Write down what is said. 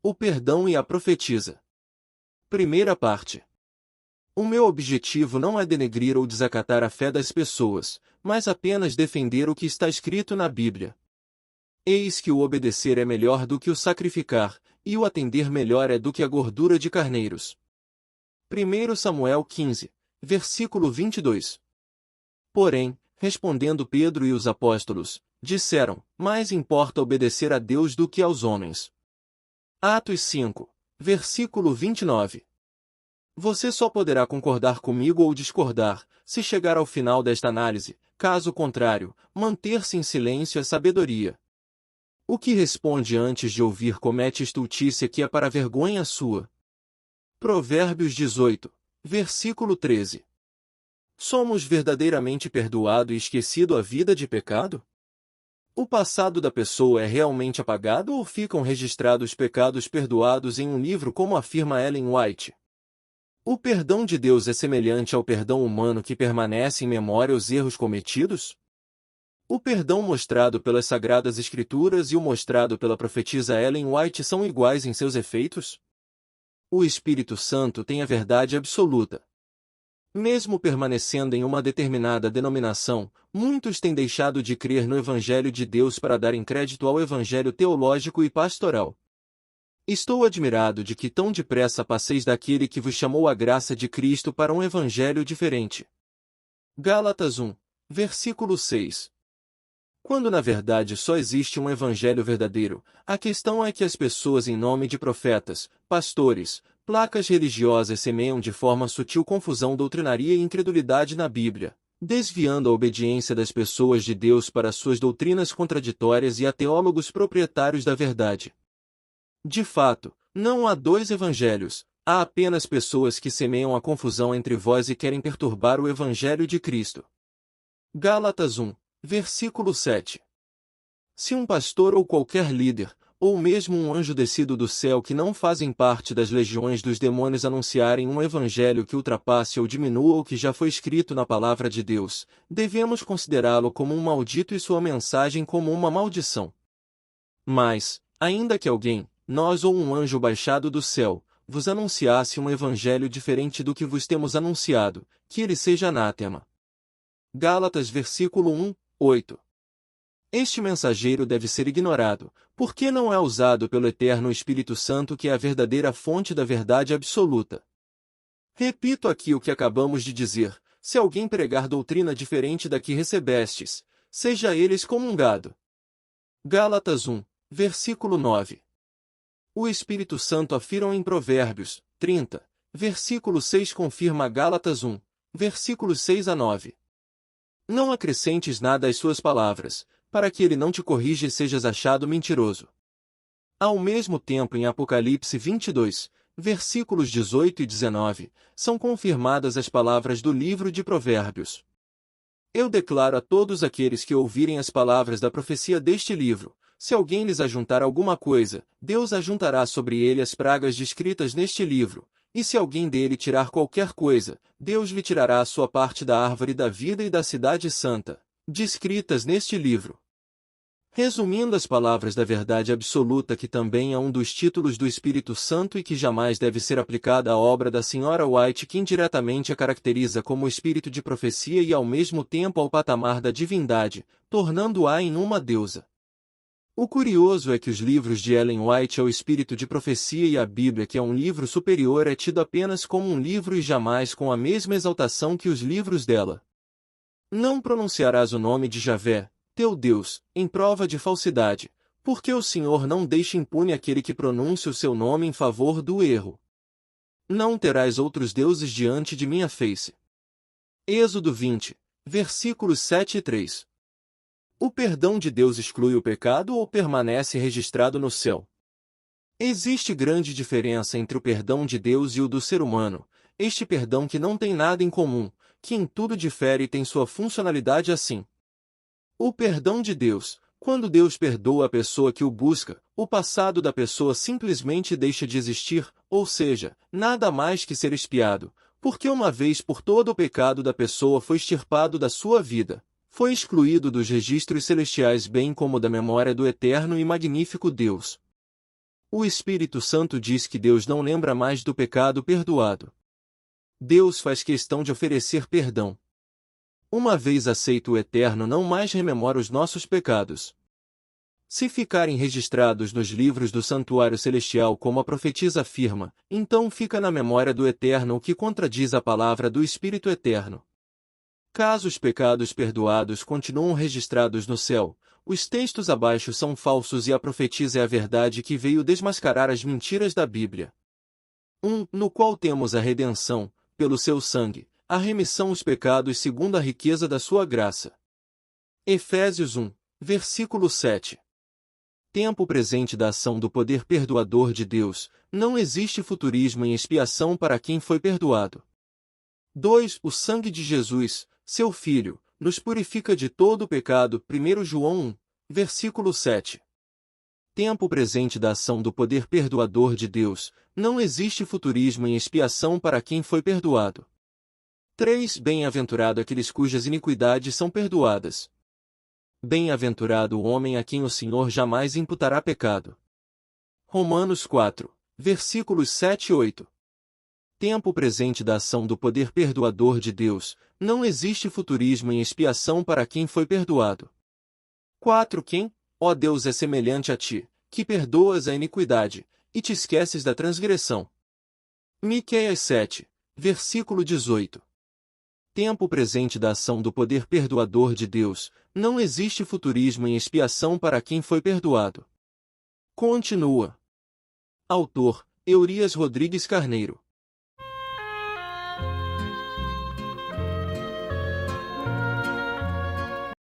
O perdão e a profetisa. Primeira parte. O meu objetivo não é denegrir ou desacatar a fé das pessoas, mas apenas defender o que está escrito na Bíblia. Eis que o obedecer é melhor do que o sacrificar, e o atender melhor é do que a gordura de carneiros. 1 Samuel 15, versículo 22. Porém, respondendo Pedro e os apóstolos, disseram: mais importa obedecer a Deus do que aos homens. Atos 5, versículo 29. Você só poderá concordar comigo ou discordar, se chegar ao final desta análise; caso contrário, manter-se em silêncio é sabedoria. O que responde antes de ouvir comete estultícia que é para vergonha sua. Provérbios 18, versículo 13. Somos verdadeiramente perdoado e esquecido a vida de pecado? O passado da pessoa é realmente apagado ou ficam registrados pecados perdoados em um livro, como afirma Ellen White? O perdão de Deus é semelhante ao perdão humano que permanece em memória os erros cometidos? O perdão mostrado pelas Sagradas Escrituras e o mostrado pela profetisa Ellen White são iguais em seus efeitos? O Espírito Santo tem a verdade absoluta. Mesmo permanecendo em uma determinada denominação, muitos têm deixado de crer no Evangelho de Deus para darem crédito ao Evangelho teológico e pastoral. Estou admirado de que tão depressa passeis daquele que vos chamou à graça de Cristo para um Evangelho diferente. Gálatas 1, versículo 6. Quando na verdade só existe um Evangelho verdadeiro, a questão é que as pessoas em nome de profetas, pastores, placas religiosas semeiam de forma sutil confusão, doutrinaria e incredulidade na Bíblia, desviando a obediência das pessoas de Deus para suas doutrinas contraditórias e a teólogos proprietários da verdade. De fato, não há dois evangelhos, há apenas pessoas que semeiam a confusão entre vós e querem perturbar o Evangelho de Cristo. Gálatas 1, versículo 7. Se um pastor ou qualquer líder, ou mesmo um anjo descido do céu que não fazem parte das legiões dos demônios anunciarem um evangelho que ultrapasse ou diminua o que já foi escrito na palavra de Deus, devemos considerá-lo como um maldito e sua mensagem como uma maldição. Mas, ainda que alguém, nós ou um anjo baixado do céu, vos anunciasse um evangelho diferente do que vos temos anunciado, que ele seja anátema. Gálatas versículo 1, 8. Este mensageiro deve ser ignorado, porque não é usado pelo Eterno Espírito Santo, que é a verdadeira fonte da verdade absoluta. Repito aqui o que acabamos de dizer: se alguém pregar doutrina diferente da que recebestes, seja ele excomungado. Gálatas 1, versículo 9. O Espírito Santo afirma em Provérbios 30, versículo 6, confirma Gálatas 1, versículos 6 a 9. Não acrescentes nada às suas palavras, para que ele não te corrija e sejas achado mentiroso. Ao mesmo tempo, em Apocalipse 22, versículos 18 e 19, são confirmadas as palavras do livro de Provérbios. Eu declaro a todos aqueles que ouvirem as palavras da profecia deste livro: se alguém lhes ajuntar alguma coisa, Deus ajuntará sobre ele as pragas descritas neste livro, e se alguém dele tirar qualquer coisa, Deus lhe tirará a sua parte da árvore da vida e da cidade santa, descritas neste livro. Resumindo as palavras da verdade absoluta, que também é um dos títulos do Espírito Santo e que jamais deve ser aplicada à obra da Sra. White, que indiretamente a caracteriza como o espírito de profecia e ao mesmo tempo ao patamar da divindade, tornando-a em uma deusa. O curioso é que os livros de Ellen White é o espírito de profecia e a Bíblia, que é um livro superior, é tido apenas como um livro e jamais com a mesma exaltação que os livros dela. Não pronunciarás o nome de Javé, teu Deus, em prova de falsidade, porque o Senhor não deixa impune aquele que pronuncia o seu nome em favor do erro. Não terás outros deuses diante de minha face. Êxodo 20, versículos 7 e 3. O perdão de Deus exclui o pecado ou permanece registrado no céu? Existe grande diferença entre o perdão de Deus e o do ser humano, este perdão que não tem nada em comum, que em tudo difere e tem sua funcionalidade assim. O perdão de Deus: quando Deus perdoa a pessoa que o busca, o passado da pessoa simplesmente deixa de existir, ou seja, nada mais que ser expiado, porque uma vez por todo o pecado da pessoa foi extirpado da sua vida. Foi excluído dos registros celestiais, bem como da memória do eterno e magnífico Deus. O Espírito Santo diz que Deus não lembra mais do pecado perdoado. Deus faz questão de oferecer perdão. Uma vez aceito o Eterno, não mais rememora os nossos pecados. Se ficarem registrados nos livros do santuário celestial como a profetisa afirma, então fica na memória do Eterno o que contradiz a palavra do Espírito Eterno. Caso os pecados perdoados continuam registrados no céu, os textos abaixo são falsos e a profetisa é a verdade que veio desmascarar as mentiras da Bíblia. 1. No qual temos a redenção, pelo seu sangue, a remissão dos pecados segundo a riqueza da sua graça. Efésios 1, versículo 7. Tempo presente da ação do poder perdoador de Deus, não existe futurismo em expiação para quem foi perdoado. 2. O sangue de Jesus, seu Filho, nos purifica de todo o pecado. 1 João 1, versículo 7. Tempo presente da ação do poder perdoador de Deus, não existe futurismo em expiação para quem foi perdoado. 3. Bem-aventurado aqueles cujas iniquidades são perdoadas. Bem-aventurado o homem a quem o Senhor jamais imputará pecado. Romanos 4, versículos 7 e 8. Tempo presente da ação do poder perdoador de Deus, não existe futurismo em expiação para quem foi perdoado. 4. Quem, ó Deus, é semelhante a ti, que perdoas a iniquidade, e te esqueces da transgressão. Miqueias 7, versículo 18. Tempo presente da ação do poder perdoador de Deus, não existe futurismo em expiação para quem foi perdoado. Continua. Autor, Eurias Rodrigues Carneiro.